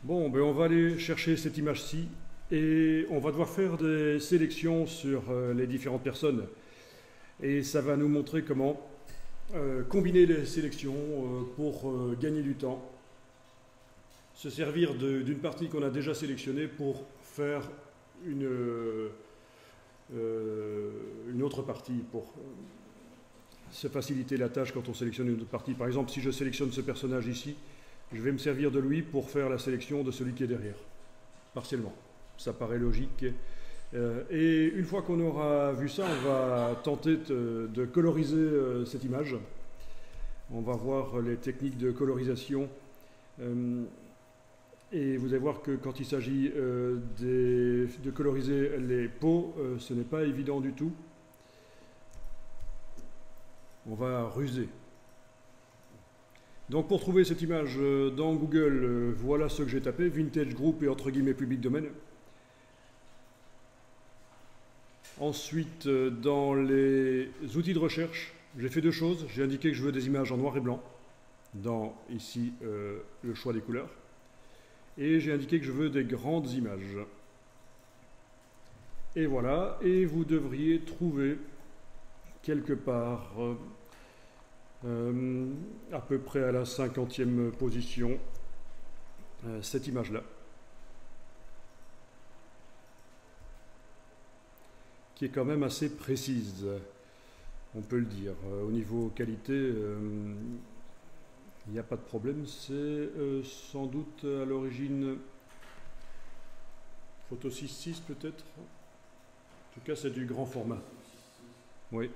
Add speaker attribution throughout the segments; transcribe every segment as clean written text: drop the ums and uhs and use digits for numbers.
Speaker 1: Bon, ben on va aller chercher cette image-ci et on va devoir faire des sélections sur les différentes personnes. Et ça va nous montrer comment combiner les sélections pour gagner du temps, se servir d'une partie qu'on a déjà sélectionnée pour faire une, une autre partie, pour se faciliter la tâche quand on sélectionne une autre partie. Par exemple, si je sélectionne ce personnage ici, je vais me servir de lui pour faire la sélection de celui qui est derrière, partiellement. Ça paraît logique. Et une fois qu'on aura vu ça, on va tenter de coloriser cette image. On va voir les techniques de colorisation. Et vous allez voir que quand il s'agit de coloriser les peaux, ce n'est pas évident du tout. On va ruser. Donc pour trouver cette image dans Google, voilà ce que j'ai tapé, Vintage Group et entre guillemets public domaine. Ensuite, dans les outils de recherche, j'ai fait deux choses. J'ai indiqué que je veux des images en noir et blanc, dans ici le choix des couleurs. Et j'ai indiqué que je veux des grandes images. Et voilà, et vous devriez trouver quelque part, à peu près à la 50e position, cette image-là, qui est quand même assez précise, on peut le dire. Au niveau qualité, il n'y a pas de problème. C'est sans doute à l'origine Photo 6.6 peut-être. En tout cas, c'est du grand format. Oui,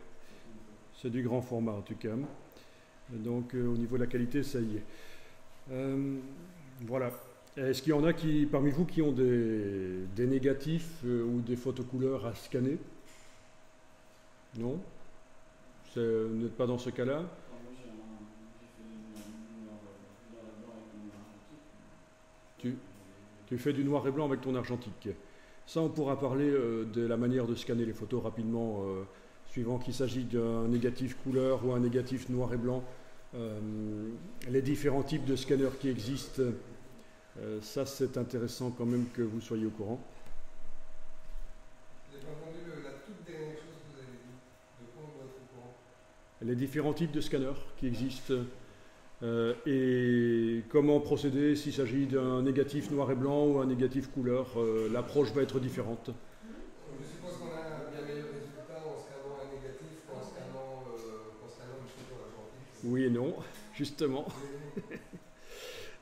Speaker 1: c'est du grand format en tout cas. Donc au niveau de la qualité, ça y est. Voilà. Est-ce qu'il y en a parmi vous qui ont des négatifs ou des photos couleurs à scanner? Non? Vous n'êtes pas dans ce cas-là? Tu fais du noir et blanc avec ton argentique. Ça, on pourra parler de la manière de scanner les photos rapidement, suivant qu'il s'agit d'un négatif couleur ou un négatif noir et blanc. Les différents types de scanners qui existent, ça c'est intéressant quand même que vous soyez au courant.
Speaker 2: J'ai pas entendu la toute dernière chose que vous avez dit. De quoi on doit être au courant?
Speaker 1: Les différents types de scanners qui existent et comment procéder s'il s'agit d'un négatif noir et blanc ou un négatif couleur. L'approche va être différente.
Speaker 2: Je suppose qu'on a un bien meilleur résultat en scannant un négatif qu'en scannant une photo argentique.
Speaker 1: Oui et non, justement.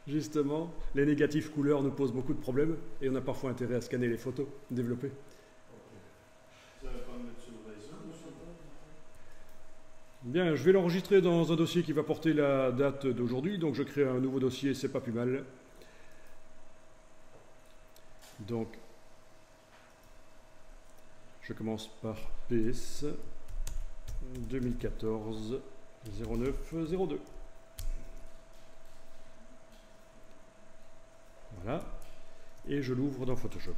Speaker 1: Justement, les négatifs couleurs nous posent beaucoup de problèmes et on a parfois intérêt à scanner les photos développées.
Speaker 3: Vous n'allez pas me mettre sur le réseau, monsieur?
Speaker 1: Bien, je vais l'enregistrer dans un dossier qui va porter la date d'aujourd'hui, donc je crée un nouveau dossier, c'est pas plus mal. Donc, je commence par PS 2014 09 02. Voilà, et je l'ouvre dans Photoshop.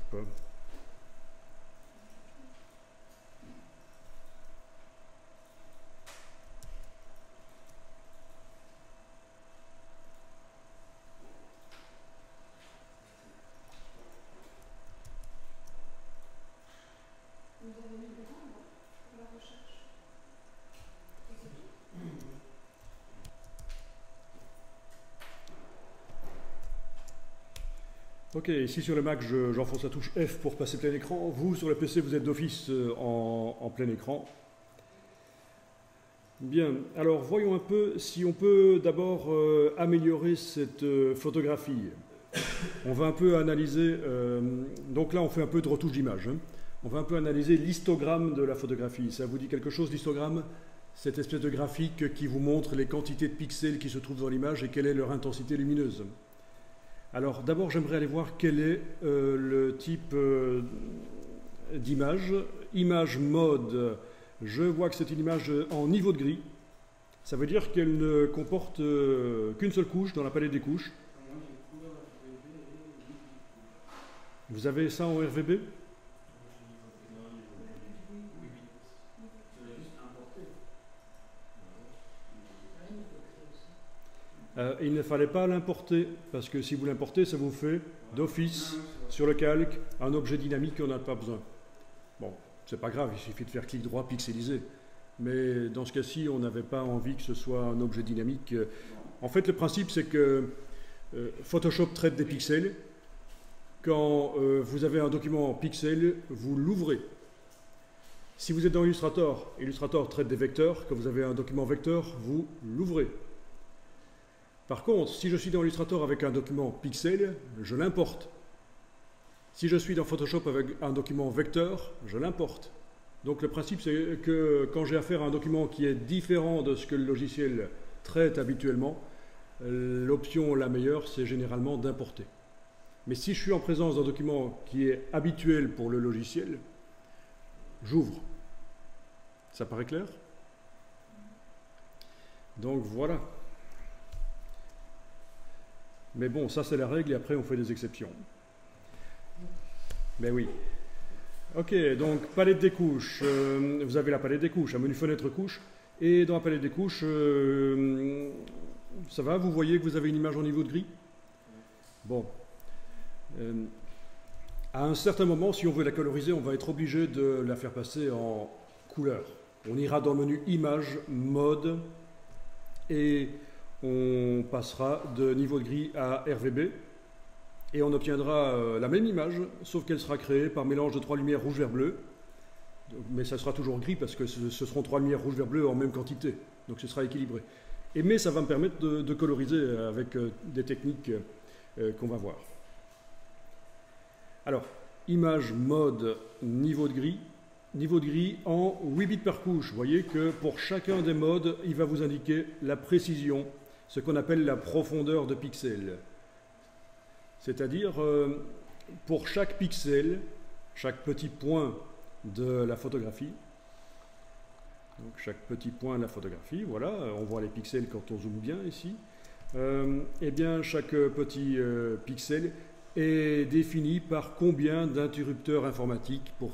Speaker 1: Ok, ici sur le Mac, j'enfonce la touche F pour passer plein écran. Vous, sur le PC, vous êtes d'office en plein écran. Bien, alors voyons un peu si on peut d'abord améliorer cette photographie. On va un peu analyser, donc là on fait un peu de retouche d'image. Hein. On va un peu analyser l'histogramme de la photographie. Ça vous dit quelque chose, l'histogramme? Cette espèce de graphique qui vous montre les quantités de pixels qui se trouvent dans l'image et quelle est leur intensité lumineuse. Alors d'abord j'aimerais aller voir quel est le type d'image. Image mode, je vois que c'est une image en niveau de gris. Ça veut dire qu'elle ne comporte qu'une seule couche dans la palette des couches. Vous avez ça en RVB? Il ne fallait pas l'importer, parce que si vous l'importez, ça vous fait d'office, sur le calque, un objet dynamique qu'on n'a pas besoin. Bon, c'est pas grave, il suffit de faire clic droit, pixeliser. Mais dans ce cas-ci, on n'avait pas envie que ce soit un objet dynamique. En fait, le principe, c'est que Photoshop traite des pixels. Quand vous avez un document en pixels, vous l'ouvrez. Si vous êtes dans Illustrator, Illustrator traite des vecteurs. Quand vous avez un document vecteur, vous l'ouvrez. Par contre, si je suis dans Illustrator avec un document pixel, je l'importe. Si je suis dans Photoshop avec un document vecteur, je l'importe. Donc le principe, c'est que quand j'ai affaire à un document qui est différent de ce que le logiciel traite habituellement, l'option la meilleure, c'est généralement d'importer. Mais si je suis en présence d'un document qui est habituel pour le logiciel, j'ouvre. Ça paraît clair? Donc voilà. Mais bon, ça c'est la règle et après on fait des exceptions. Mais oui. Ok, donc palette des couches. Vous avez la palette des couches, un menu fenêtre couche. Et dans la palette des couches, ça va, vous voyez que vous avez une image en niveau de gris? Bon. À un certain moment, si on veut la coloriser, on va être obligé de la faire passer en couleur. On ira dans le menu Image, Mode, et on passera de niveau de gris à RVB, et on obtiendra la même image, sauf qu'elle sera créée par mélange de 3 lumières rouge, vert, bleu. Mais ça sera toujours gris parce que ce seront 3 lumières rouge, vert, bleu en même quantité. Donc ce sera équilibré. Mais ça va me permettre de coloriser avec des techniques qu'on va voir. Alors, image, mode, niveau de gris. Niveau de gris en 8 bits par couche. Vous voyez que pour chacun des modes, il va vous indiquer la précision, ce qu'on appelle la profondeur de pixels. C'est-à-dire, pour chaque pixel, chaque petit point de la photographie, donc chaque petit point de la photographie, voilà, on voit les pixels quand on zoome bien ici, et bien chaque petit pixel est défini par combien d'interrupteurs informatiques, pour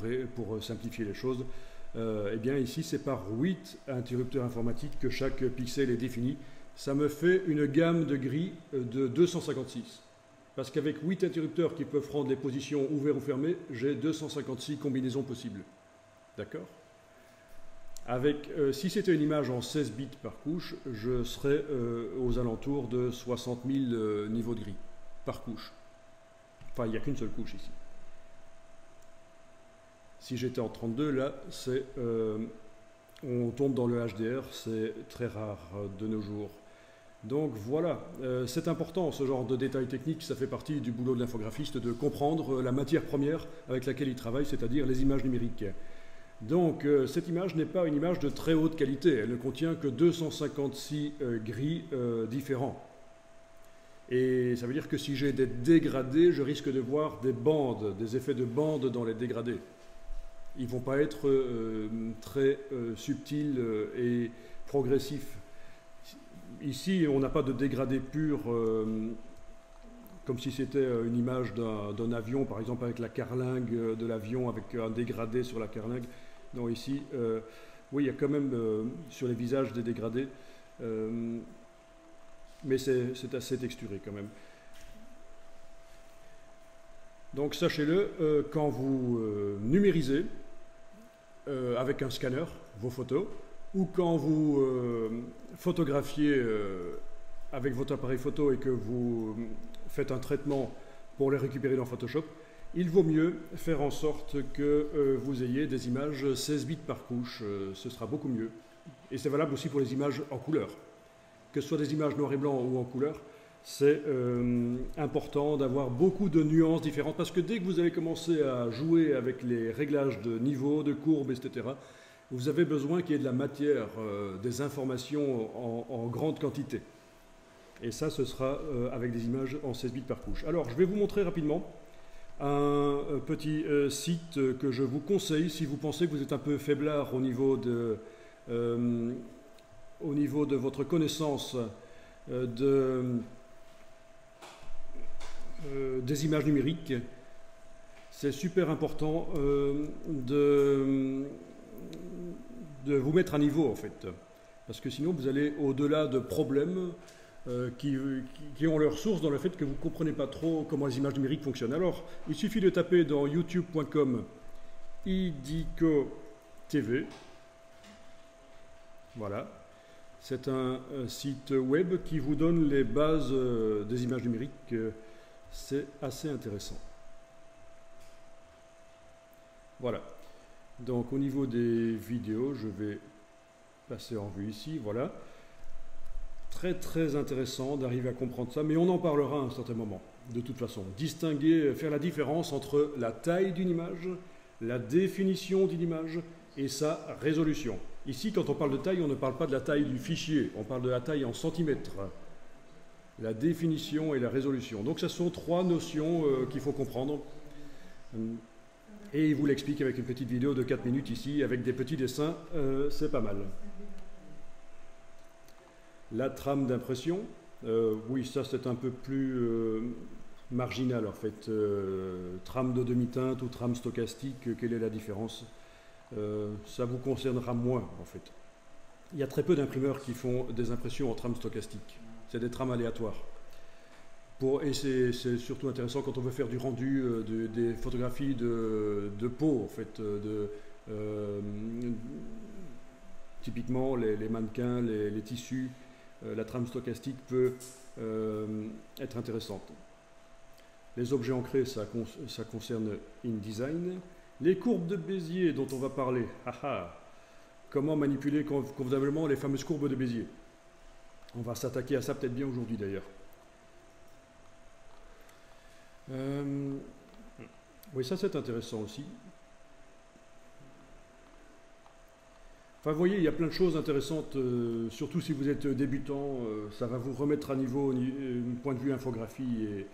Speaker 1: simplifier les choses. Eh bien ici c'est par 8 interrupteurs informatiques que chaque pixel est défini. Ça me fait une gamme de gris de 256. Parce qu'avec 8 interrupteurs qui peuvent prendre les positions ouvertes ou fermées, j'ai 256 combinaisons possibles. D'accord? Si c'était une image en 16 bits par couche, je serais aux alentours de 60 000 niveaux de gris par couche. Enfin, il n'y a qu'une seule couche ici. Si j'étais en 32, là, on tombe dans le HDR, c'est très rare de nos jours. Donc voilà, c'est important ce genre de détails techniques, ça fait partie du boulot de l'infographiste de comprendre la matière première avec laquelle il travaille, c'est-à-dire les images numériques. Donc cette image n'est pas une image de très haute qualité, elle ne contient que 256 gris différents. Et ça veut dire que si j'ai des dégradés, je risque de voir des bandes, des effets de bandes dans les dégradés. Ils ne vont pas être très subtils et progressifs. Ici, on n'a pas de dégradé pur, comme si c'était une image d'un avion, par exemple avec la carlingue de l'avion, avec un dégradé sur la carlingue. Non, ici, oui, il y a quand même sur les visages des dégradés, mais c'est assez texturé quand même. Donc sachez-le, quand vous numérisez avec un scanner vos photos, ou quand vous photographiez avec votre appareil photo et que vous faites un traitement pour les récupérer dans Photoshop, il vaut mieux faire en sorte que vous ayez des images 16 bits par couche, ce sera beaucoup mieux. Et c'est valable aussi pour les images en couleur. Que ce soit des images noir et blanc ou en couleur, c'est important d'avoir beaucoup de nuances différentes, parce que dès que vous allez commencer à jouer avec les réglages de niveau, de courbe, etc., vous avez besoin qu'il y ait de la matière, des informations en grande quantité. Et ça, ce sera avec des images en 16 bits par couche. Alors, je vais vous montrer rapidement un petit site que je vous conseille si vous pensez que vous êtes un peu faiblard au niveau de votre connaissance des images numériques. C'est super important de vous mettre à niveau, en fait. Parce que sinon, vous allez au-delà de problèmes qui ont leur source dans le fait que vous ne comprenez pas trop comment les images numériques fonctionnent. Alors, il suffit de taper dans youtube.com IDICO TV. Voilà. C'est un site web qui vous donne les bases des images numériques. C'est assez intéressant. Voilà. Donc, au niveau des vidéos, je vais passer en vue ici. Voilà. Très très intéressant d'arriver à comprendre ça, mais on en parlera à un certain moment, de toute façon. Distinguer, faire la différence entre la taille d'une image, la définition d'une image et sa résolution. Ici, quand on parle de taille, on ne parle pas de la taille du fichier, on parle de la taille en centimètres. La définition et la résolution. Donc, ce sont trois notions qu'il faut comprendre. Et il vous l'explique avec une petite vidéo de 4 minutes ici, avec des petits dessins, c'est pas mal. La trame d'impression, oui, ça c'est un peu plus marginal en fait. Trame de demi-teinte ou trame stochastique, quelle est la différence? Ça vous concernera moins en fait. Il y a très peu d'imprimeurs qui font des impressions en trame stochastique. C'est des trames aléatoires. Et c'est surtout intéressant quand on veut faire du rendu des photographies de peau en fait. Typiquement les mannequins, les tissus. La trame stochastique peut être intéressante. Les objets ancrés, ça concerne InDesign. Les courbes de Bézier dont on va parler. Comment manipuler convenablement les fameuses courbes de Bézier. On va s'attaquer à ça peut-être bien aujourd'hui d'ailleurs. Oui, ça c'est intéressant aussi. Enfin, vous voyez, il y a plein de choses intéressantes, surtout si vous êtes débutant, ça va vous remettre à niveau du point de vue infographie et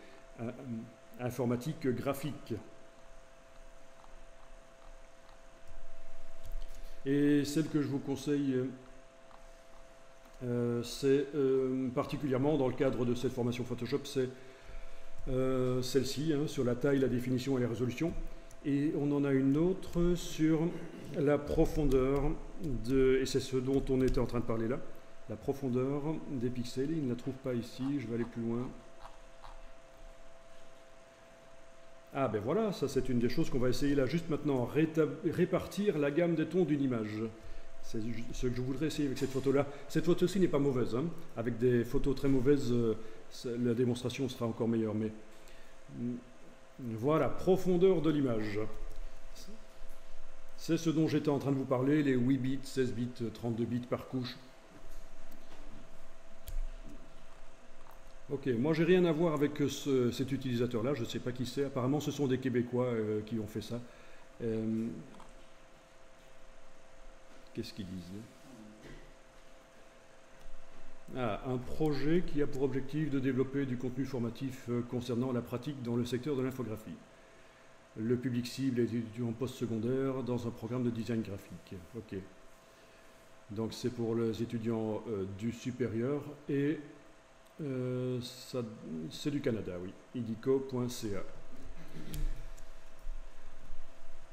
Speaker 1: informatique graphique. Et celle que je vous conseille, c'est particulièrement dans le cadre de cette formation Photoshop, c'est celle-ci, hein, sur la taille, la définition et la résolution. Et on en a une autre sur la profondeur, et c'est ce dont on était en train de parler là, la profondeur des pixels. Il ne la trouve pas ici, je vais aller plus loin. Ah ben voilà, ça c'est une des choses qu'on va essayer là juste maintenant, répartir la gamme des tons d'une image. C'est ce que je voudrais essayer avec cette photo-là. Cette photo-ci n'est pas mauvaise, hein. Avec des photos très mauvaises, la démonstration sera encore meilleure, mais... Voilà, profondeur de l'image. C'est ce dont j'étais en train de vous parler, les 8 bits, 16 bits, 32 bits par couche. Ok, moi j'ai rien à voir avec cet utilisateur-là, je ne sais pas qui c'est. Apparemment ce sont des Québécois qui ont fait ça. Qu'est-ce qu'ils disent? Un projet qui a pour objectif de développer du contenu formatif concernant la pratique dans le secteur de l'infographie. Le public cible est étudiant en post-secondaire dans un programme de design graphique. Ok. Donc c'est pour les étudiants du supérieur et c'est du Canada, oui. idico.ca.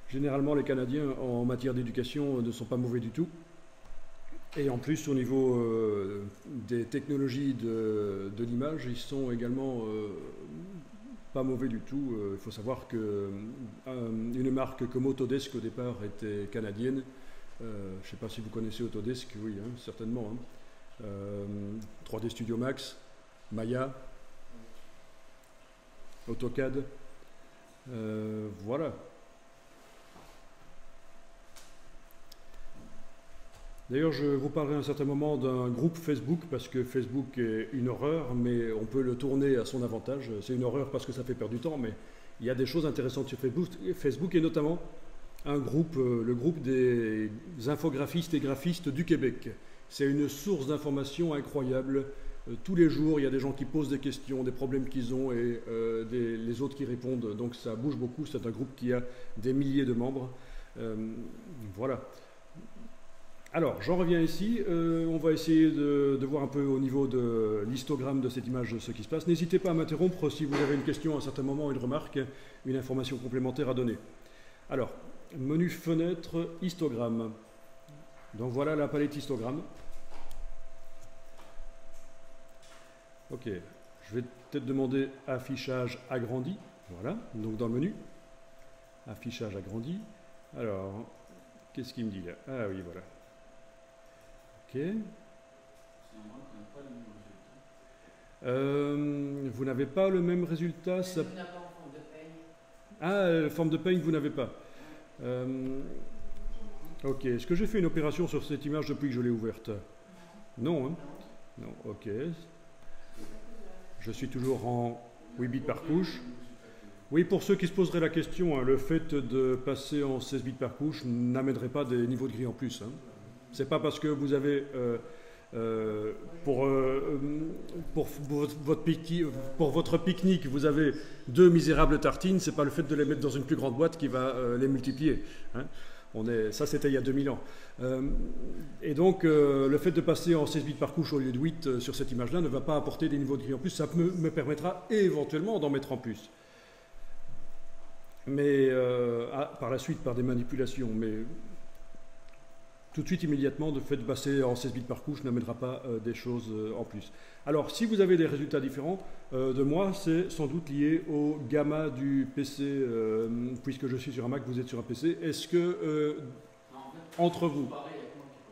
Speaker 1: Généralement, les Canadiens en matière d'éducation ne sont pas mauvais du tout. Et en plus, au niveau des technologies de l'image, ils sont également pas mauvais du tout. Il faut savoir qu'une marque comme Autodesk, au départ, était canadienne. Je ne sais pas si vous connaissez Autodesk, oui, hein, certainement. Hein. 3D Studio Max, Maya, AutoCAD. Voilà. D'ailleurs, je vous parlerai à un certain moment d'un groupe Facebook, parce que Facebook est une horreur, mais on peut le tourner à son avantage. C'est une horreur parce que ça fait perdre du temps, mais il y a des choses intéressantes sur Facebook, et notamment un groupe, le groupe des infographistes et graphistes du Québec. C'est une source d'informations incroyable. Tous les jours, il y a des gens qui posent des questions, des problèmes qu'ils ont, et les autres qui répondent. Donc ça bouge beaucoup. C'est un groupe qui a des milliers de membres. Voilà. Alors, j'en reviens ici. On va essayer de voir un peu au niveau de l'histogramme de cette image ce qui se passe. N'hésitez pas à m'interrompre si vous avez une question à un certain moment, une remarque, une information complémentaire à donner. Alors, menu fenêtre, histogramme. Donc voilà la palette histogramme. Ok, je vais peut-être demander affichage agrandi. Voilà, donc dans le menu, affichage agrandi. Alors, qu'est-ce qu'il me dit là? Ah oui, voilà. Ok. Vous n'avez pas le même résultat ça...
Speaker 4: On n'a pas en forme de peigne.
Speaker 1: Ah, forme de peigne, vous n'avez pas. Ok, est-ce que j'ai fait une opération sur cette image depuis que je l'ai ouverte? Non, hein? Non, ok. Je suis toujours en 8 bits par couche. Oui, pour ceux qui se poseraient la question, hein, le fait de passer en 16 bits par couche n'amènerait pas des niveaux de gris en plus. Hein. C'est pas parce que vous avez pour votre pique-nique, vous avez 2 misérables tartines, c'est pas le fait de les mettre dans une plus grande boîte qui va les multiplier. Hein. Ça, c'était il y a 2000 ans. Et donc, le fait de passer en 16 bits par couche au lieu de 8 sur cette image-là ne va pas apporter des niveaux de gris en plus. Ça me permettra éventuellement d'en mettre en plus. Mais par la suite, par des manipulations. Mais tout de suite, immédiatement, le fait de passer en 16 bits par couche n'amènera pas des choses en plus. Alors, si vous avez des résultats différents de moi, c'est sans doute lié au gamma du PC, puisque je suis sur un Mac, vous êtes sur un PC. Est-ce que, entre vous...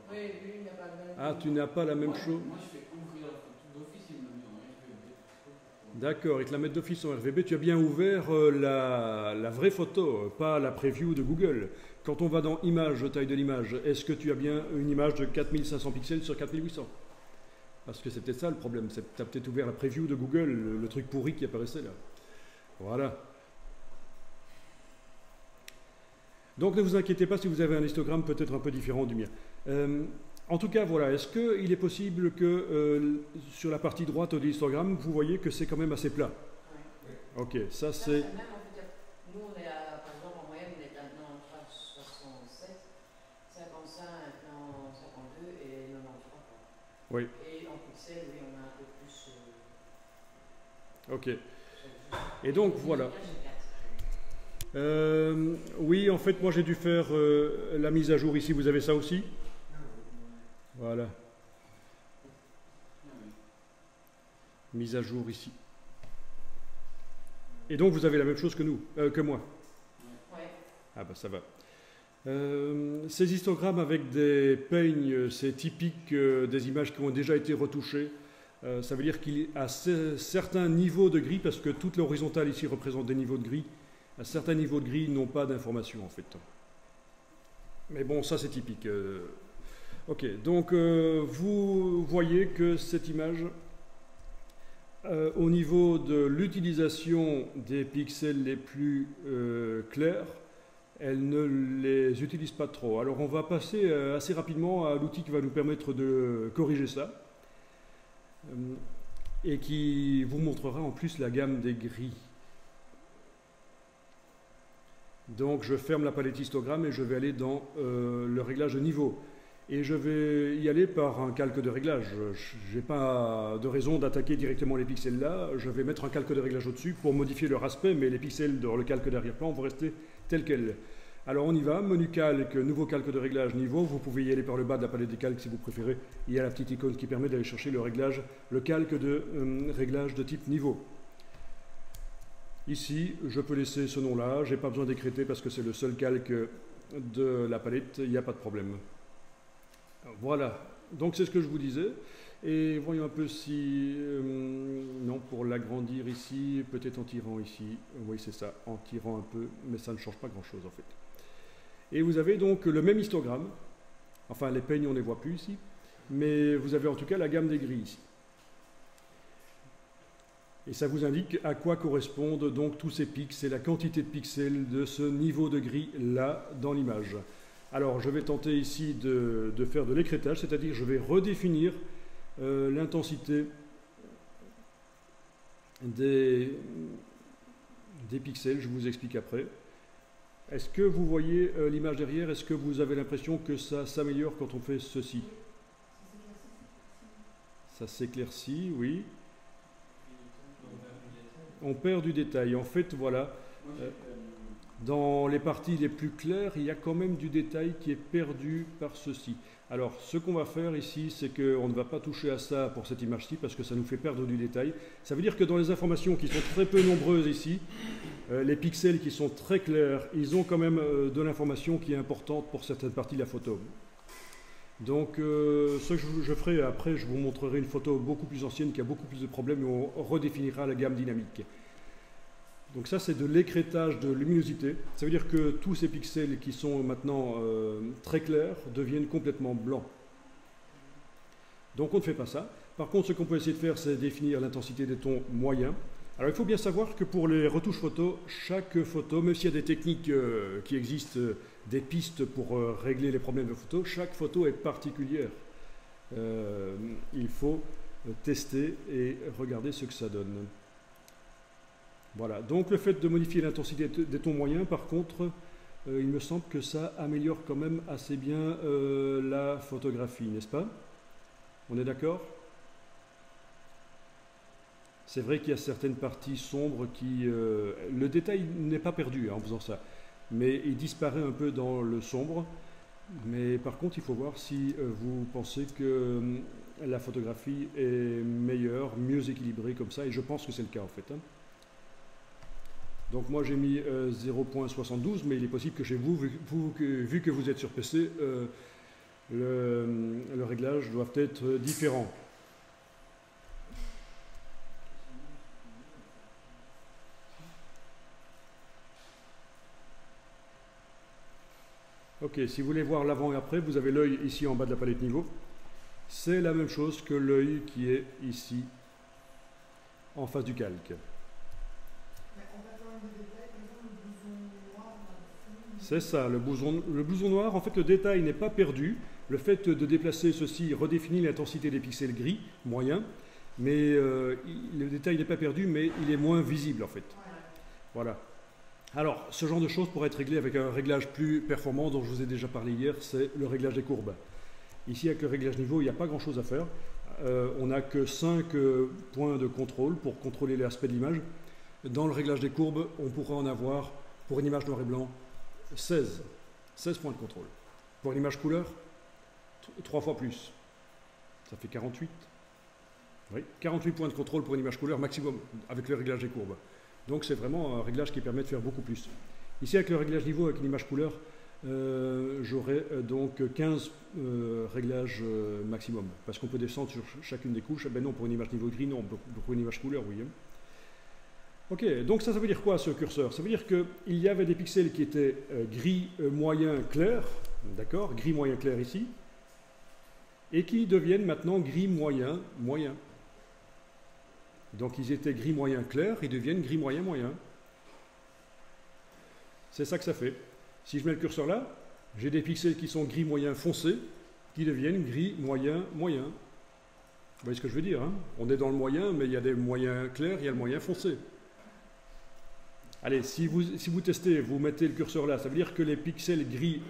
Speaker 4: Oui, lui, il n'a pas le même.
Speaker 1: Ah, tu n'as pas la même chose?
Speaker 5: Moi, je fais ouvrir la photo d'office, il me met en RGB.
Speaker 1: D'accord, ils te la mettent d'office en RGB. Tu as bien ouvert la vraie photo, pas la preview de Google. Quand on va dans Images, taille de l'image, est-ce que tu as bien une image de 4500 pixels sur 4800? Parce que c'est peut-être ça le problème. Tu as peut-être ouvert la preview de Google, le truc pourri qui apparaissait là. Voilà. Donc ne vous inquiétez pas si vous avez un histogramme peut-être un peu différent du mien. En tout cas, voilà, est-ce qu'il est possible que sur la partie droite de l'histogramme, vous voyez que c'est quand même assez plat?
Speaker 4: Oui.
Speaker 1: Ok, ça c'est...
Speaker 4: Même, nous, on est à, par exemple, en moyenne, on est à 67, 55, maintenant 52 et 93.
Speaker 1: Oui.
Speaker 4: Et en pixels, oui, on a un peu plus.
Speaker 1: Ok. Et donc, voilà. Oui, en fait, moi j'ai dû faire la mise à jour ici. Vous avez ça aussi? Voilà. Mise à jour ici. Et donc vous avez la même chose que nous, que moi.
Speaker 4: Ouais.
Speaker 1: Ah bah ça va. Ces histogrammes avec des peignes, c'est typique des images qui ont déjà été retouchées. Ça veut dire qu'il y a certains niveaux de gris, parce que toute l'horizontale ici représente des niveaux de gris. Certains niveaux de gris n'ont pas d'information en fait. Mais bon, ça c'est typique. Ok, donc vous voyez que cette image, au niveau de l'utilisation des pixels les plus clairs, elle ne les utilise pas trop. Alors on va passer assez rapidement à l'outil qui va nous permettre de corriger ça et qui vous montrera en plus la gamme des gris. Donc je ferme la palette histogramme et je vais aller dans le réglage de niveau. Et je vais y aller par un calque de réglage. Je n'ai pas de raison d'attaquer directement les pixels là. Je vais mettre un calque de réglage au-dessus pour modifier leur aspect, mais les pixels dans le calque d'arrière-plan vont rester tels quels. Alors on y va, menu calque, nouveau calque de réglage niveau. Vous pouvez y aller par le bas de la palette des calques si vous préférez. Il y a la petite icône qui permet d'aller chercher le réglage, le calque de réglage de type niveau. Ici, je peux laisser ce nom-là. Je n'ai pas besoin d'écréter parce que c'est le seul calque de la palette. Il n'y a pas de problème. Voilà, donc c'est ce que je vous disais. Et voyons un peu si... non, pour l'agrandir ici, peut-être en tirant ici. Oui, c'est ça, en tirant un peu, mais ça ne change pas grand-chose en fait. Et vous avez donc le même histogramme. Enfin, les peignes, on ne les voit plus ici. Mais vous avez en tout cas la gamme des gris ici. Et ça vous indique à quoi correspondent donc tous ces pics. C'est la quantité de pixels de ce niveau de gris là dans l'image. Alors, je vais tenter ici de faire de l'écrêtage, c'est-à-dire je vais redéfinir l'intensité des pixels. Je vous explique après. Est-ce que vous voyez l'image derrière? Est-ce que vous avez l'impression que ça s'améliore quand on fait ceci? Ça s'éclaircit, oui. On perd du détail. En fait, voilà. Dans les parties les plus claires, il y a quand même du détail qui est perdu par ceci. Alors, ce qu'on va faire ici, c'est qu'on ne va pas toucher à ça pour cette image-ci, parce que ça nous fait perdre du détail. Ça veut dire que dans les informations qui sont très peu nombreuses ici, les pixels qui sont très clairs, ils ont quand même de l'information qui est importante pour certaines parties de la photo. Donc, ce que je ferai après, je vous montrerai une photo beaucoup plus ancienne qui a beaucoup plus de problèmes et on redéfinira la gamme dynamique. Donc ça, c'est de l'écrêtage de luminosité. Ça veut dire que tous ces pixels qui sont maintenant très clairs deviennent complètement blancs. Donc on ne fait pas ça. Par contre, ce qu'on peut essayer de faire, c'est définir l'intensité des tons moyens. Alors il faut bien savoir que pour les retouches photo, chaque photo, même s'il y a des techniques qui existent, des pistes pour régler les problèmes de photo, chaque photo est particulière. Il faut tester et regarder ce que ça donne. Voilà, donc le fait de modifier l'intensité des tons moyens, par contre, il me semble que ça améliore quand même assez bien la photographie, n'est-ce pas? On est d'accord? C'est vrai qu'il y a certaines parties sombres qui... le détail n'est pas perdu en faisant ça, mais il disparaît un peu dans le sombre. Mais par contre, il faut voir si vous pensez que la photographie est meilleure, mieux équilibrée comme ça, et je pense que c'est le cas en fait. Hein. Donc moi j'ai mis 0.72, mais il est possible que chez vous, vu que vous êtes sur PC, le réglage doit être différent. Ok, si vous voulez voir l'avant et après, vous avez l'œil ici en bas de la palette niveau. C'est la même chose que l'œil qui est ici en face du calque. C'est ça, le blouson noir, en fait le détail n'est pas perdu. Le fait de déplacer ceci redéfinit l'intensité des pixels gris, moyens, mais le détail n'est pas perdu, mais il est moins visible en fait. Voilà. Alors, ce genre de choses pourrait être réglé avec un réglage plus performant dont je vous ai déjà parlé hier, c'est le réglage des courbes. Ici, avec le réglage niveau, il n'y a pas grand-chose à faire. On n'a que 5 points de contrôle pour contrôler l'aspect de l'image. Dans le réglage des courbes, on pourra en avoir, pour une image noir et blanc, 16 points de contrôle. Pour une image couleur, 3 fois plus. Ça fait 48. Oui, 48 points de contrôle pour une image couleur maximum, avec le réglage des courbes. Donc c'est vraiment un réglage qui permet de faire beaucoup plus. Ici, avec le réglage niveau, avec une image couleur, j'aurai donc 15 réglages maximum. Parce qu'on peut descendre sur chacune des couches. Ben non, pour une image niveau gris, non. Pour une image couleur, oui. Ok, donc ça veut dire quoi ce curseur? Ça veut dire qu'il y avait des pixels qui étaient gris moyen clair, d'accord, gris moyen clair ici, et qui deviennent maintenant gris moyen moyen. Donc ils étaient gris moyen clair, ils deviennent gris moyen moyen. C'est ça que ça fait. Si je mets le curseur là, j'ai des pixels qui sont gris moyen foncé, qui deviennent gris moyen moyen. Vous voyez ce que je veux dire, hein? On est dans le moyen, mais il y a des moyens clairs, il y a le moyen foncé. Allez, si vous testez, vous mettez le curseur là, ça veut dire que les pixels gris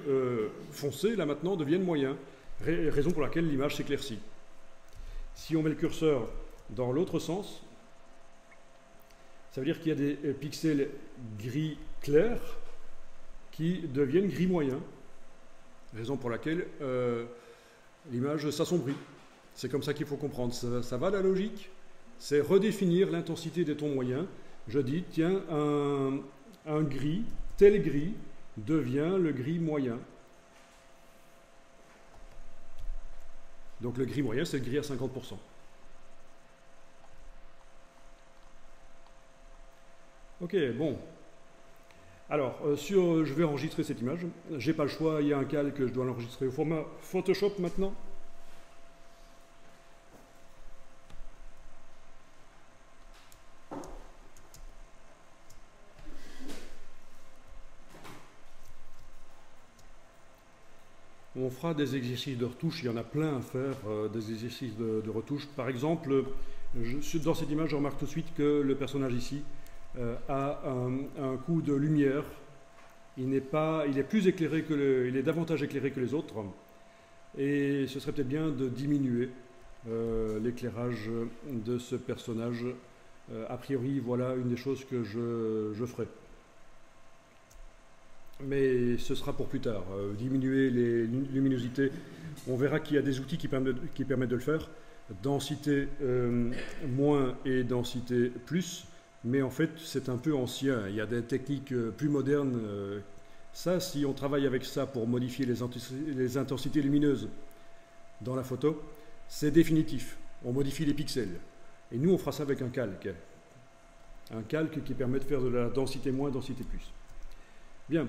Speaker 1: foncés, là maintenant, deviennent moyens. Raison pour laquelle l'image s'éclaircit. Si on met le curseur dans l'autre sens, ça veut dire qu'il y a des pixels gris clairs qui deviennent gris moyens. Raison pour laquelle l'image s'assombrit. C'est comme ça qu'il faut comprendre. Ça va la logique? C'est redéfinir l'intensité des tons moyens. Je dis, tiens, un gris, tel gris, devient le gris moyen. Donc le gris moyen, c'est le gris à 50%. Ok, bon. Alors, je vais enregistrer cette image. J'ai pas le choix, il y a un calque, je dois l'enregistrer au format Photoshop maintenant. On fera des exercices de retouche, il y en a plein à faire, des exercices de retouche. Par exemple, dans cette image, je remarque tout de suite que le personnage ici a un coup de lumière. Il est plus éclairé il est davantage éclairé que les autres. Et ce serait peut-être bien de diminuer l'éclairage de ce personnage. A priori, voilà une des choses que je ferai. mais ce sera pour plus tard. Diminuer les luminosités, on verra qu'il y a des outils qui permettent de le faire. Densité moins et densité plus, mais en fait c'est un peu ancien. Il y a des techniques plus modernes. Ça, si on travaille avec ça pour modifier les intensités lumineuses dans la photo, c'est définitif. On modifie les pixels. Et nous, on fera ça avec un calque. Un calque qui permet de faire de la densité moins, densité plus. Bien.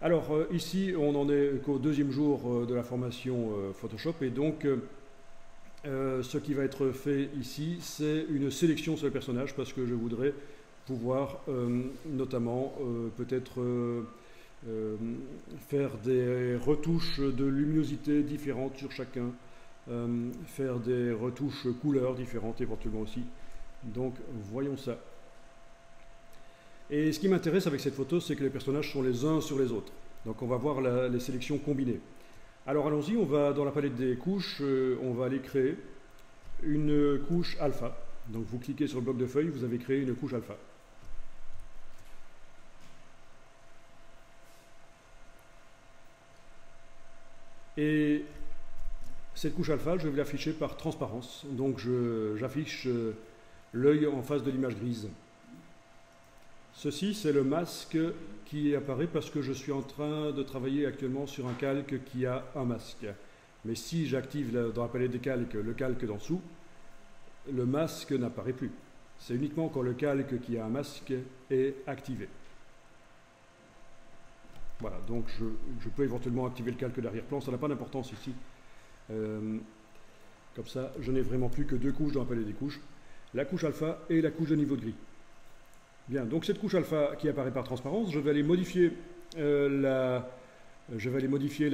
Speaker 1: Alors, ici, on n'en est qu'au deuxième jour de la formation Photoshop. Et donc, ce qui va être fait ici, c'est une sélection sur le personnage, parce que je voudrais pouvoir, notamment, peut-être faire des retouches de luminosité différentes sur chacun, faire des retouches couleurs différentes éventuellement aussi. Donc, voyons ça. Et ce qui m'intéresse avec cette photo, c'est que les personnages sont les uns sur les autres. Donc on va voir les sélections combinées. Alors allons-y, on va dans la palette des couches, on va aller créer une couche alpha. Donc vous cliquez sur le bloc de feuilles, vous avez créé une couche alpha. Et cette couche alpha, je vais l'afficher par transparence. Donc j'affiche l'œil en face de l'image grise. Ceci, c'est le masque qui apparaît parce que je suis en train de travailler actuellement sur un calque qui a un masque. Mais si j'active dans la palette des calques le calque d'en dessous, le masque n'apparaît plus. C'est uniquement quand le calque qui a un masque est activé. Voilà, donc je peux éventuellement activer le calque d'arrière-plan, ça n'a pas d'importance ici. Comme ça, je n'ai vraiment plus que deux couches dans la palette des couches. La couche alpha et la couche de niveau de gris. Bien, donc cette couche alpha qui apparaît par transparence, je vais aller modifier la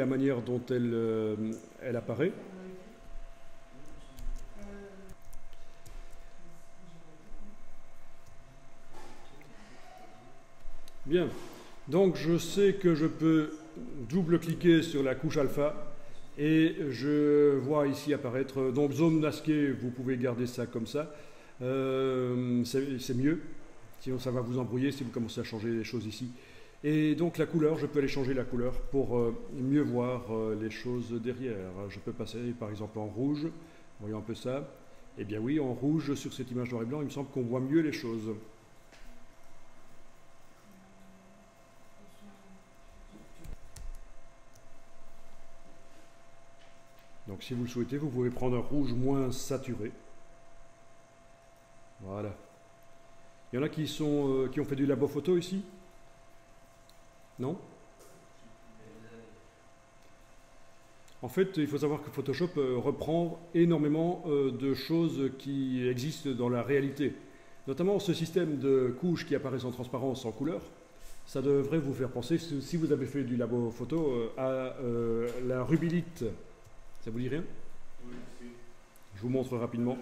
Speaker 1: manière dont elle apparaît. Bien, donc je sais que je peux double-cliquer sur la couche alpha et je vois ici apparaître, donc zone masquée, vous pouvez garder ça comme ça, c'est mieux. Sinon, ça va vous embrouiller si vous commencez à changer les choses ici. Et donc, la couleur, je peux aller changer la couleur pour mieux voir les choses derrière. Je peux passer, par exemple, en rouge. Voyons un peu ça. Eh bien oui, en rouge, sur cette image noir et blanc, il me semble qu'on voit mieux les choses. Donc, si vous le souhaitez, vous pouvez prendre un rouge moins saturé. Voilà. Il y en a qui ont fait du labo photo ici? Non? En fait, il faut savoir que Photoshop reprend énormément de choses qui existent dans la réalité. Notamment ce système de couches qui apparaissent en transparence en couleur. Ça devrait vous faire penser, si vous avez fait du labo photo, à la rubylite. Ça vous dit rien?
Speaker 3: Oui, si.
Speaker 1: Je vous montre rapidement.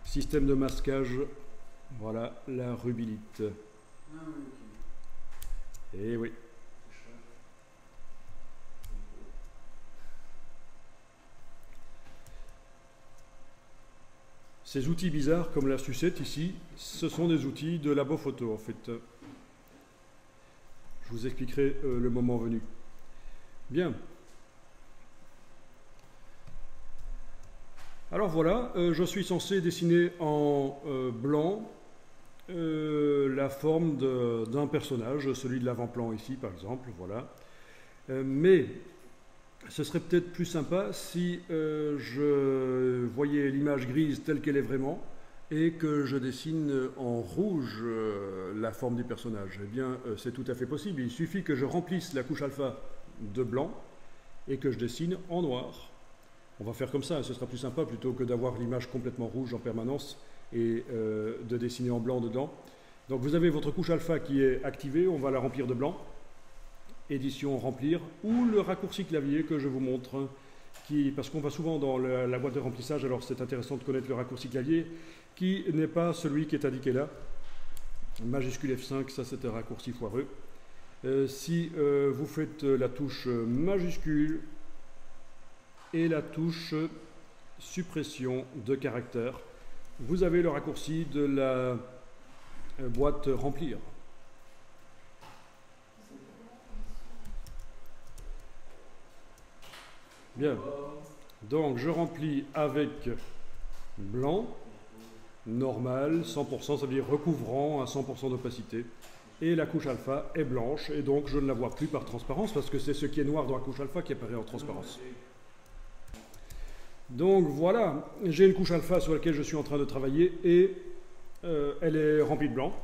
Speaker 1: Système de masquage, voilà la rubylite.
Speaker 5: Ah oui, ok.
Speaker 1: Et oui. Ces outils bizarres comme la sucette ici, ce sont des outils de labo photo en fait. Je vous expliquerai le moment venu. Bien. Alors voilà, je suis censé dessiner en blanc la forme d'un personnage, celui de l'avant-plan ici par exemple, voilà. Mais ce serait peut-être plus sympa si je voyais l'image grise telle qu'elle est vraiment et que je dessine en rouge la forme du personnage. Eh bien, c'est tout à fait possible. Il suffit que je remplisse la couche alpha de blanc et que je dessine en noir. On va faire comme ça, ce sera plus sympa plutôt que d'avoir l'image complètement rouge en permanence et de dessiner en blanc dedans. Donc vous avez votre couche alpha qui est activée, on va la remplir de blanc. Édition remplir, ou le raccourci clavier que je vous montre, parce qu'on va souvent dans la boîte de remplissage, alors c'est intéressant de connaître le raccourci clavier, qui n'est pas celui qui est indiqué là. Majuscule F5, ça c'est un raccourci foireux. Si vous faites la touche majuscule, et la touche suppression de caractère, vous avez le raccourci de la boîte remplir. Bien, donc je remplis avec blanc, normal, 100%, ça veut dire recouvrant à 100% d'opacité. Et la couche alpha est blanche, et donc je ne la vois plus par transparence, parce que c'est ce qui est noir dans la couche alpha qui apparaît en transparence. Donc voilà, j'ai une couche alpha sur laquelle je suis en train de travailler, et elle est remplie de blanc.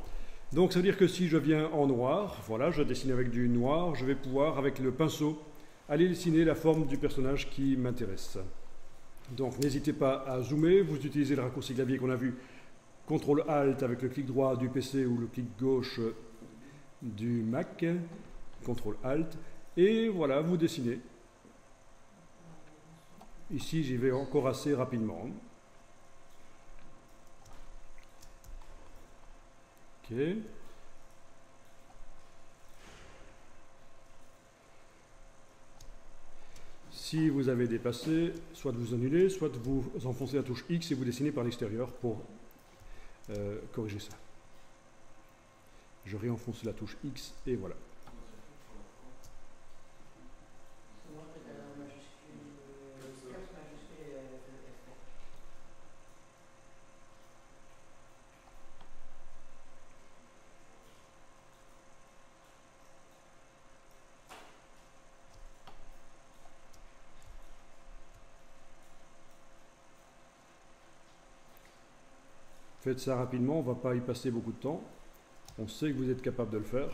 Speaker 1: Donc ça veut dire que si je viens en noir, voilà, je dessine avec du noir, je vais pouvoir, avec le pinceau, aller dessiner la forme du personnage qui m'intéresse. Donc n'hésitez pas à zoomer, vous utilisez le raccourci clavier qu'on a vu, CTRL ALT avec le clic droit du PC ou le clic gauche du Mac, CTRL ALT, et voilà, vous dessinez. Ici, j'y vais encore assez rapidement. Ok. Si vous avez dépassé, soit vous annulez, soit vous enfoncez la touche X et vous dessinez par l'extérieur pour corriger ça. Je réenfonce la touche X et voilà. Faites ça rapidement, on ne va pas y passer beaucoup de temps. On sait que vous êtes capable de le faire.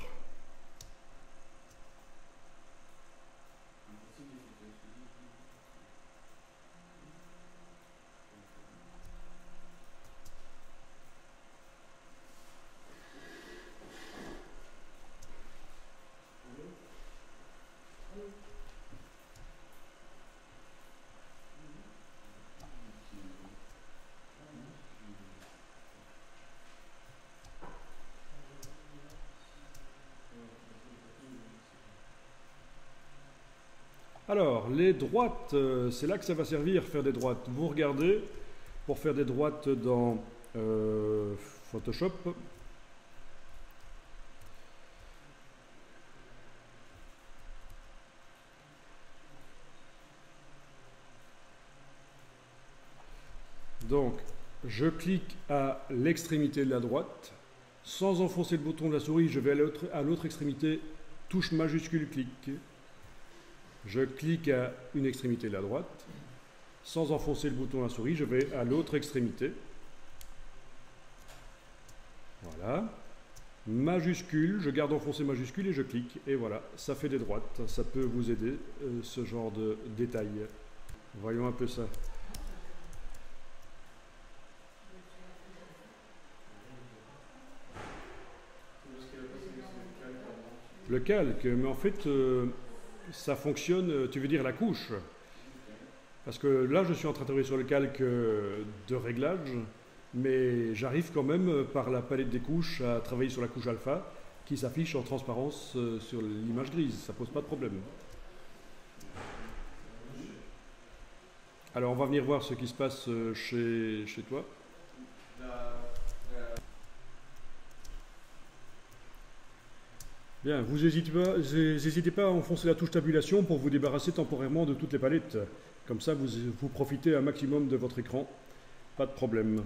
Speaker 1: Alors, les droites, c'est là que ça va servir, faire des droites. Vous regardez, pour faire des droites dans Photoshop, donc, je clique à l'extrémité de la droite, sans enfoncer le bouton de la souris, je vais à l'autre extrémité, touche majuscule, clic. Je clique à une extrémité de la droite, sans enfoncer le bouton de la souris, je vais à l'autre extrémité. Voilà. Majuscule, je garde enfoncé majuscule et je clique. Et voilà, ça fait des droites. Ça peut vous aider, ce genre de détail. Voyons un peu ça. Le calque, mais en fait... ça fonctionne, tu veux dire la couche? Parce que là, je suis en train de travailler sur le calque de réglage, mais j'arrive quand même par la palette des couches à travailler sur la couche alpha qui s'affiche en transparence sur l'image grise. Ça pose pas de problème. Alors, on va venir voir ce qui se passe chez toi. Bien, vous n'hésitez pas à enfoncer la touche tabulation pour vous débarrasser temporairement de toutes les palettes. Comme ça, vous profitez un maximum de votre écran. Pas de problème.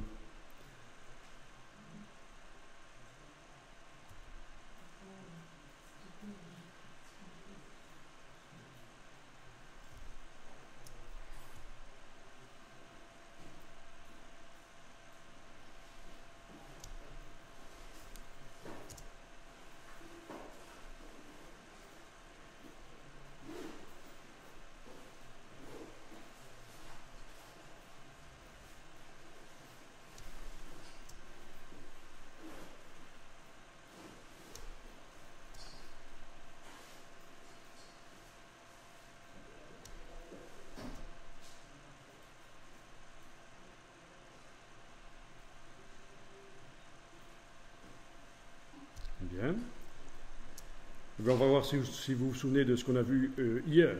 Speaker 1: Bien. On va voir si vous vous souvenez de ce qu'on a vu hier.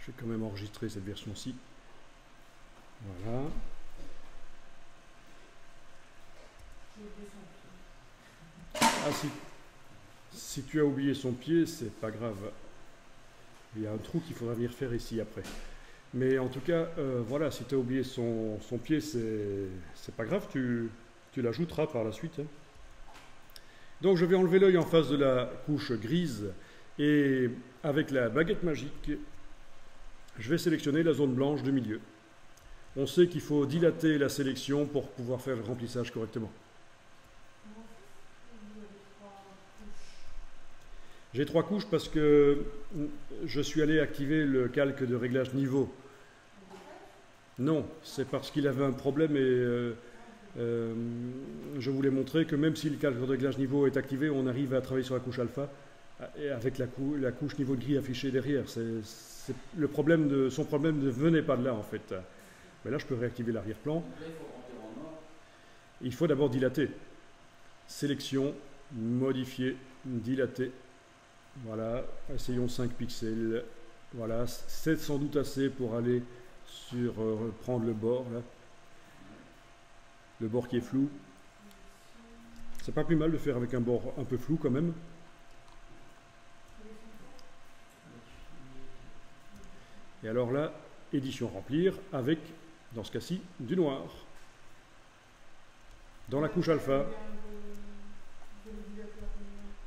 Speaker 1: Je vais quand même enregistrer cette version-ci. Voilà. Ah, si tu as oublié son pied, c'est pas grave. Il y a un trou qu'il faudra venir faire ici après. Mais en tout cas, voilà, si tu as oublié son pied, c'est pas grave, tu l'ajouteras par la suite, hein. Donc je vais enlever l'œil en face de la couche grise et avec la baguette magique, je vais sélectionner la zone blanche du milieu. On sait qu'il faut dilater la sélection pour pouvoir faire le remplissage correctement. J'ai 3 couches parce que je suis allé activer le calque de réglage niveau. Non, c'est parce qu'il avait un problème et je voulais montrer que même si le calque de réglage niveau est activé, on arrive à travailler sur la couche alpha et avec la couche niveau de gris affichée derrière. Son problème ne venait pas de là en fait. Mais là, je peux réactiver l'arrière-plan.
Speaker 5: Donc là, il faut remplir en noir.
Speaker 1: Il faut d'abord dilater. Sélection, modifier, dilater. Voilà, essayons 5 pixels. Voilà, c'est sans doute assez pour aller sur prendre le bord là. Le bord qui est flou. C'est pas plus mal de faire avec un bord un peu flou quand même. Et alors là, édition remplir avec, dans ce cas-ci, du noir. Dans la couche alpha.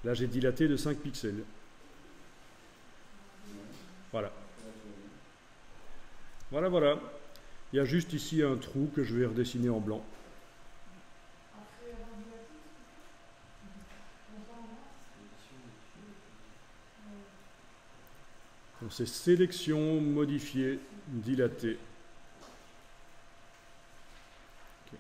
Speaker 1: Là, j'ai dilaté de 5 pixels. Voilà. Voilà, voilà. Il y a juste ici un trou que je vais redessiner en blanc. Donc c'est sélection, modifier, dilater. Okay.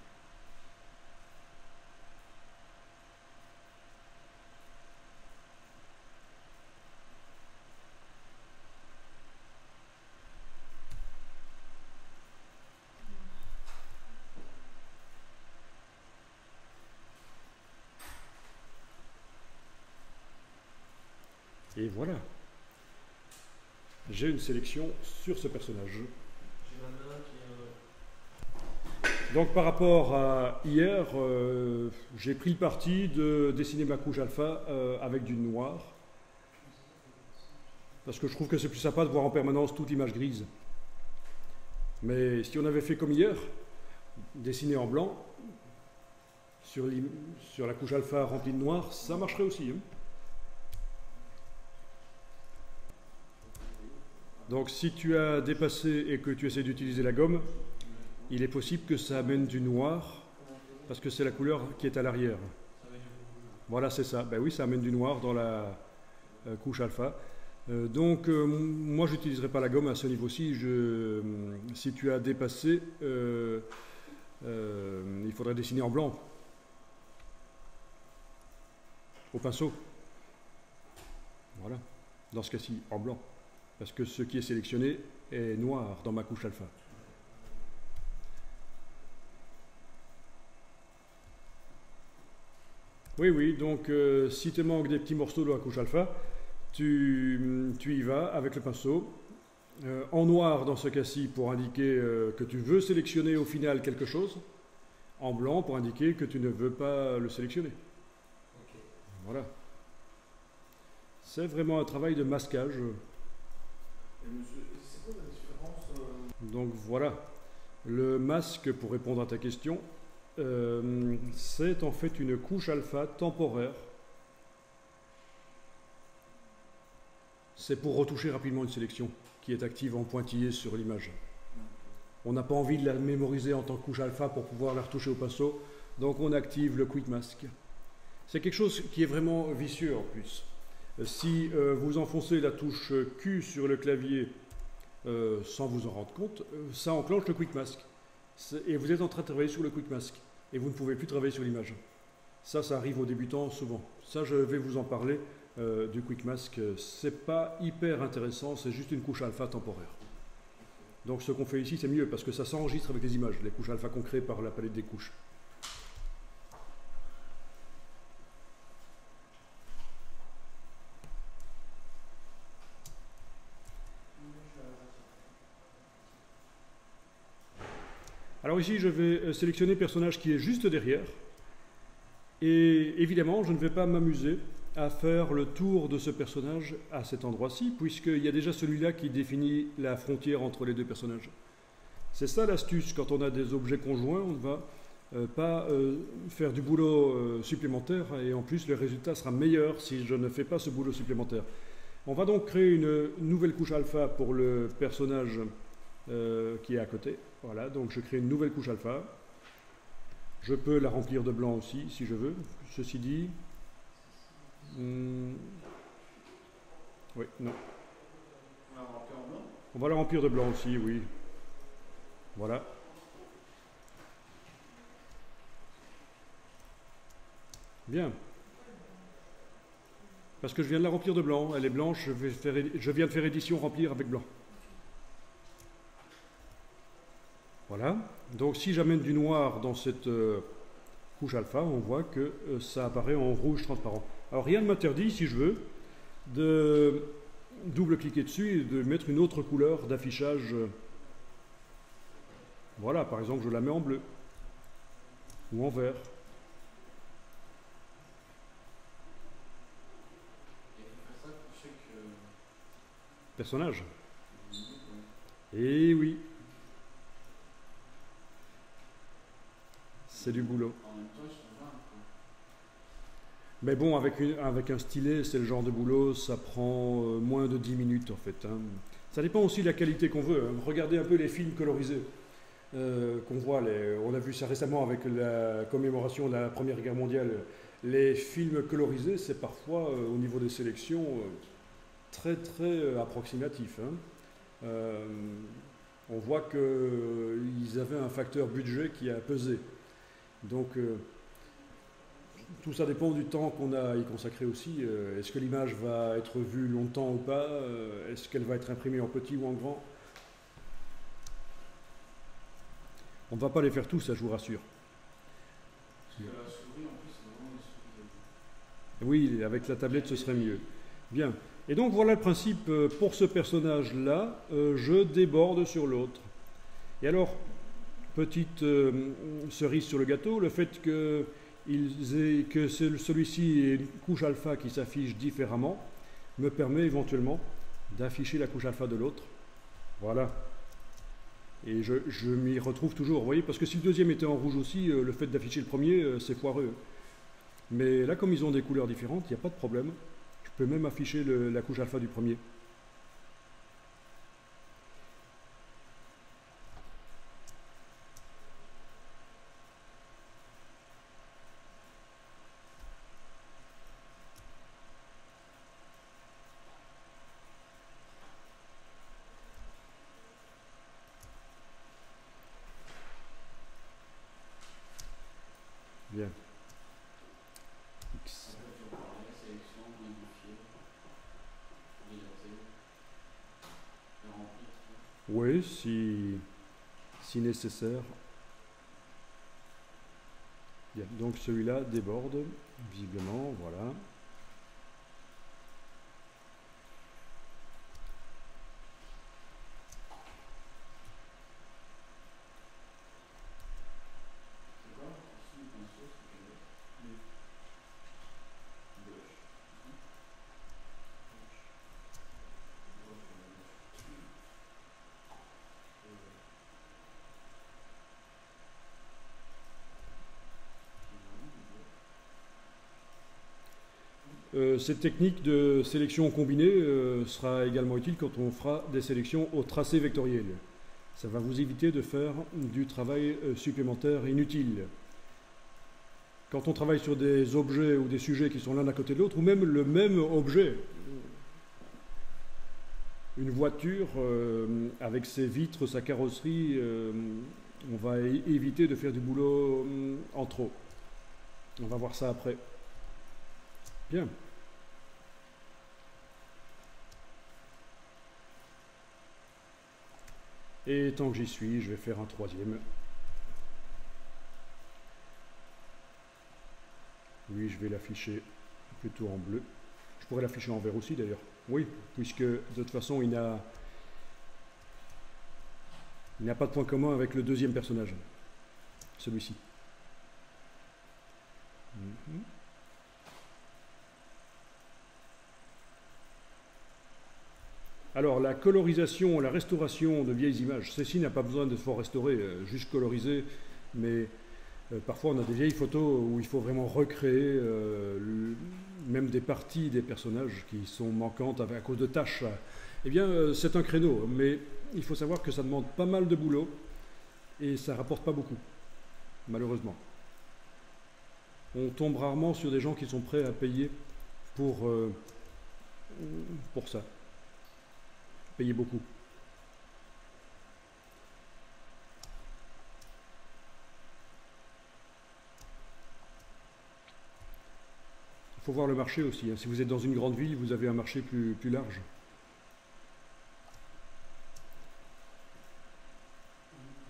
Speaker 1: Et voilà. J'ai une sélection sur ce personnage.
Speaker 2: J'ai ma main qui
Speaker 1: Donc par rapport à hier, j'ai pris le parti de dessiner ma couche alpha avec du noir. Parce que je trouve que c'est plus sympa de voir en permanence toute l'image grise. Mais si on avait fait comme hier, dessiner en blanc, sur la couche alpha remplie de noir, ça marcherait aussi, hein. Donc si tu as dépassé et que tu essaies d'utiliser la gomme, il est possible que ça amène du noir, parce que c'est la couleur qui est à l'arrière. Voilà, c'est ça. Ben oui, ça amène du noir dans la couche alpha. Moi, je n'utiliserai pas la gomme à ce niveau-ci. Si tu as dépassé, il faudrait dessiner en blanc, au pinceau. Voilà, dans ce cas-ci, en blanc. Parce que ce qui est sélectionné est noir dans ma couche alpha. Oui, oui, donc si tu manques des petits morceaux de la couche alpha, tu y vas avec le pinceau. En noir dans ce cas-ci pour indiquer que tu veux sélectionner au final quelque chose. En blanc pour indiquer que tu ne veux pas le sélectionner.
Speaker 2: Okay.
Speaker 1: Voilà. C'est vraiment un travail de masquage.
Speaker 3: Et monsieur, c'est quoi la différence
Speaker 1: Donc voilà, le masque, pour répondre à ta question, c'est en fait une couche alpha temporaire. C'est pour retoucher rapidement une sélection qui est active en pointillé sur l'image. On n'a pas envie de la mémoriser en tant que couche alpha pour pouvoir la retoucher au pinceau, donc on active le Quick Mask. C'est quelque chose qui est vraiment vicieux en plus. Si vous enfoncez la touche Q sur le clavier sans vous en rendre compte, ça enclenche le Quick Mask. Et vous êtes en train de travailler sur le Quick Mask. Et vous ne pouvez plus travailler sur l'image. Ça arrive aux débutants souvent. Ça, je vais vous en parler du Quick Mask. C'est pas hyper intéressant, c'est juste une couche alpha temporaire. Donc ce qu'on fait ici, c'est mieux parce que ça s'enregistre avec les images, les couches alpha qu'on crée par la palette des couches. Alors ici, je vais sélectionner le personnage qui est juste derrière. Et évidemment, je ne vais pas m'amuser à faire le tour de ce personnage à cet endroit-ci, puisqu'il y a déjà celui-là qui définit la frontière entre les deux personnages. C'est ça l'astuce, quand on a des objets conjoints, on ne va pas faire du boulot supplémentaire, et en plus le résultat sera meilleur si je ne fais pas ce boulot supplémentaire. On va donc créer une nouvelle couche alpha pour le personnage qui est à côté. Voilà, donc je crée une nouvelle couche alpha. Je peux la remplir de blanc aussi, si je veux. Ceci dit... oui, non.
Speaker 3: On va remplir en blanc.
Speaker 1: On va la remplir de blanc aussi, oui. Voilà. Bien. Parce que je viens de la remplir de blanc. Elle est blanche, je viens de faire édition remplir avec blanc. Voilà. Donc si j'amène du noir dans cette couche alpha, on voit que ça apparaît en rouge transparent. Alors rien ne m'interdit, si je veux, de double-cliquer dessus et de mettre une autre couleur d'affichage. Voilà, par exemple, je la mets en bleu ou en vert.
Speaker 5: Et il faut faire ça pour chaque
Speaker 1: Personnage.
Speaker 5: minute, ouais.
Speaker 1: Et oui. C'est du boulot.
Speaker 5: En même temps, ils sont 20, quoi.
Speaker 1: Mais bon, avec un stylet, c'est le genre de boulot, ça prend moins de 10 minutes en fait. Hein. Ça dépend aussi de la qualité qu'on veut. Hein. Regardez un peu les films colorisés qu'on voit. On a vu ça récemment avec la commémoration de la Première Guerre mondiale. Les films colorisés, c'est parfois, au niveau des sélections, très très approximatif. Hein. On voit qu'ils avaient un facteur budget qui a pesé. Donc, tout ça dépend du temps qu'on a y consacré aussi. Est-ce que l'image va être vue longtemps ou pas? Est-ce qu'elle va être imprimée en petit ou en grand? On ne va pas les faire tous, ça je vous rassure.
Speaker 5: Parce que la souris, en plus, c'est vraiment une souris.
Speaker 1: Oui, avec la tablette, ce serait mieux. Bien. Et donc, voilà le principe. Pour ce personnage-là, je déborde sur l'autre. Et alors, petite cerise sur le gâteau, le fait que celui-ci ait une couche alpha qui s'affiche différemment me permet éventuellement d'afficher la couche alpha de l'autre. Voilà. Et je m'y retrouve toujours, vous voyez, parce que si le deuxième était en rouge aussi, le fait d'afficher le premier, c'est foireux. Mais là, comme ils ont des couleurs différentes, il n'y a pas de problème. Je peux même afficher la couche alpha du premier. Bien. X.
Speaker 5: Après, il faut parler, sélection, modifier, dilater, et remplir.
Speaker 1: Oui, si nécessaire. Bien. Donc celui-là déborde, visiblement, voilà.
Speaker 5: C'est quoi? Sous le pinceau, c'est quel est? Gauche.
Speaker 1: Cette technique de sélection combinée sera également utile quand on fera des sélections au tracé vectoriel. Ça va vous éviter de faire du travail supplémentaire inutile. Quand on travaille sur des objets ou des sujets qui sont l'un à côté de l'autre, ou même le même objet, une voiture avec ses vitres, sa carrosserie, on va éviter de faire du boulot en trop. On va voir ça après. Bien. Et tant que j'y suis, je vais faire un troisième. Oui, je vais l'afficher plutôt en bleu. Je pourrais l'afficher en vert aussi d'ailleurs. Oui, puisque de toute façon, il n'a pas de point commun avec le deuxième personnage, celui-ci. Mhm. Alors, la colorisation, la restauration de vieilles images, ceci n'a pas besoin d'être fort restauré, juste colorisé, mais parfois on a des vieilles photos où il faut vraiment recréer même des parties des personnages qui sont manquantes à cause de tâches. Eh bien, c'est un créneau, mais il faut savoir que ça demande pas mal de boulot et ça rapporte pas beaucoup, malheureusement. On tombe rarement sur des gens qui sont prêts à payer pour ça. Payer beaucoup. Il faut voir le marché aussi, hein. Si vous êtes dans une grande ville, vous avez un marché plus large.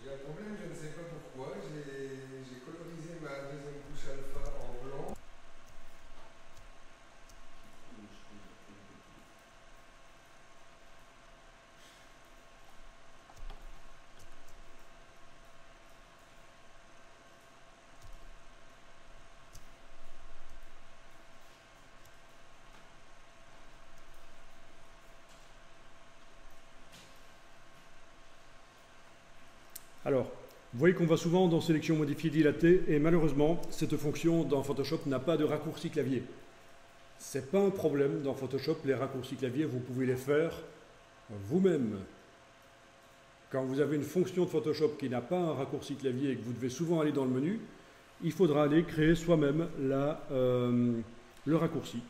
Speaker 2: J'ai un problème, je ne sais pas pourquoi. J'ai colorisé ma deuxième couche alpha en blanc.
Speaker 1: Alors, vous voyez qu'on va souvent dans sélection modifiée dilatée et malheureusement, cette fonction dans Photoshop n'a pas de raccourci clavier. Ce n'est pas un problème dans Photoshop, les raccourcis clavier, vous pouvez les faire vous-même. Quand vous avez une fonction de Photoshop qui n'a pas un raccourci clavier et que vous devez souvent aller dans le menu, il faudra aller créer soi-même le raccourci.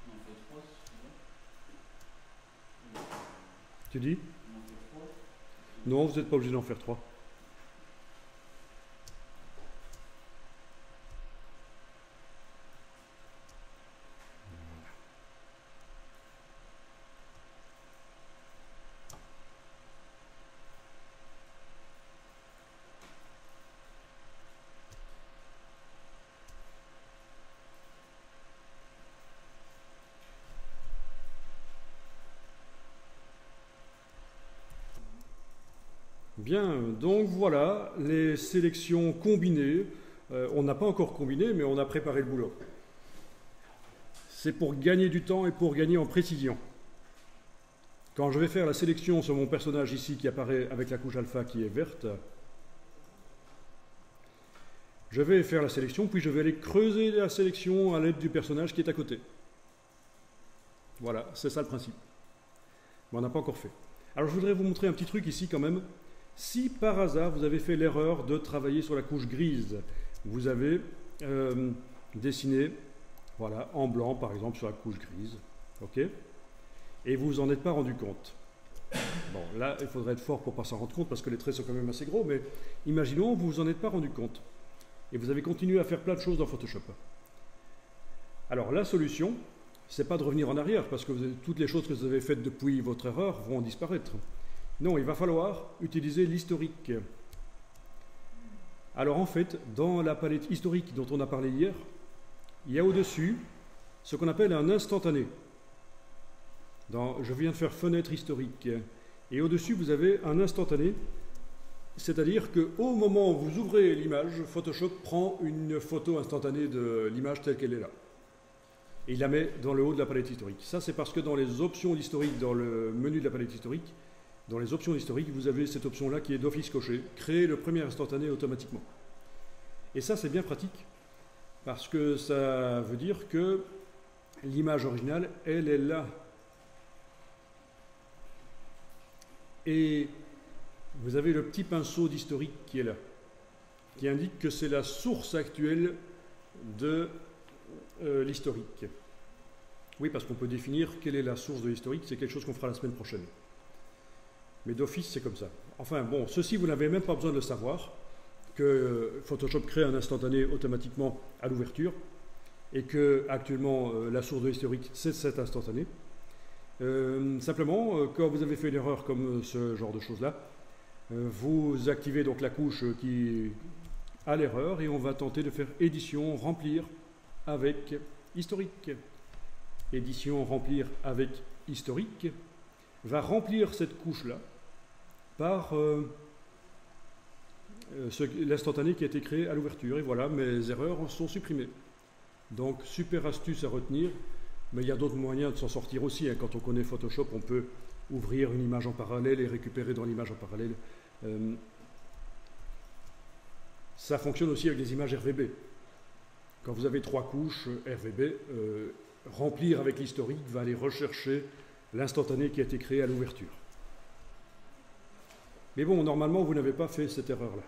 Speaker 5: On en fait 3, c'est ça?
Speaker 1: Tu dis?
Speaker 5: On en fait 3?
Speaker 1: Non, vous n'êtes pas obligé d'en faire 3. Bien, donc voilà, les sélections combinées. On n'a pas encore combiné, mais on a préparé le boulot. C'est pour gagner du temps et pour gagner en précision. Quand je vais faire la sélection sur mon personnage ici qui apparaît avec la couche alpha qui est verte, je vais faire la sélection, puis je vais aller creuser la sélection à l'aide du personnage qui est à côté. Voilà, c'est ça le principe. Mais on n'a pas encore fait. Alors je voudrais vous montrer un petit truc ici quand même. Si par hasard vous avez fait l'erreur de travailler sur la couche grise, vous avez dessiné voilà, en blanc par exemple sur la couche grise, ok, et vous vous en êtes pas rendu compte. Bon, là il faudrait être fort pour pas s'en rendre compte parce que les traits sont quand même assez gros, mais imaginons vous vous en êtes pas rendu compte et vous avez continué à faire plein de choses dans Photoshop. Alors la solution, c'est pas de revenir en arrière parce que toutes les choses que vous avez faites depuis votre erreur vont disparaître. Non, il va falloir utiliser l'historique. Alors en fait, dans la palette historique dont on a parlé hier, il y a au-dessus ce qu'on appelle un instantané. Je viens de faire fenêtre historique. Et au-dessus, vous avez un instantané, c'est-à-dire qu'au moment où vous ouvrez l'image, Photoshop prend une photo instantanée de l'image telle qu'elle est là. Et il la met dans le haut de la palette historique. Ça, c'est parce que dans les options d'historique, dans le menu de la palette historique, dans les options d'historique, vous avez cette option-là qui est d'office cochée, créer le premier instantané automatiquement. Et ça, c'est bien pratique, parce que ça veut dire que l'image originale, elle est là. Et vous avez le petit pinceau d'historique qui est là, qui indique que c'est la source actuelle de l'historique. Oui, parce qu'on peut définir quelle est la source de l'historique, c'est quelque chose qu'on fera la semaine prochaine. Mais d'office, c'est comme ça. Enfin, bon, ceci, vous n'avez même pas besoin de le savoir, que Photoshop crée un instantané automatiquement à l'ouverture, et que, actuellement, la source de l'historique, c'est cet instantané. Simplement, quand vous avez fait une erreur comme ce genre de choses-là, Vous activez donc la couche qui a l'erreur et on va tenter de faire édition, remplir avec historique. Édition, remplir avec historique va remplir cette couche-là par l'instantané qui a été créé à l'ouverture. Et voilà, mes erreurs sont supprimées. Donc, super astuce à retenir, mais il y a d'autres moyens de s'en sortir aussi. Hein. Quand on connaît Photoshop, on peut ouvrir une image en parallèle et récupérer dans l'image en parallèle. Ça fonctionne aussi avec des images RVB. Quand vous avez 3 couches RVB, remplir avec l'historique va aller rechercher l'instantané qui a été créé à l'ouverture. Mais bon, normalement, vous n'avez pas fait cette erreur-là.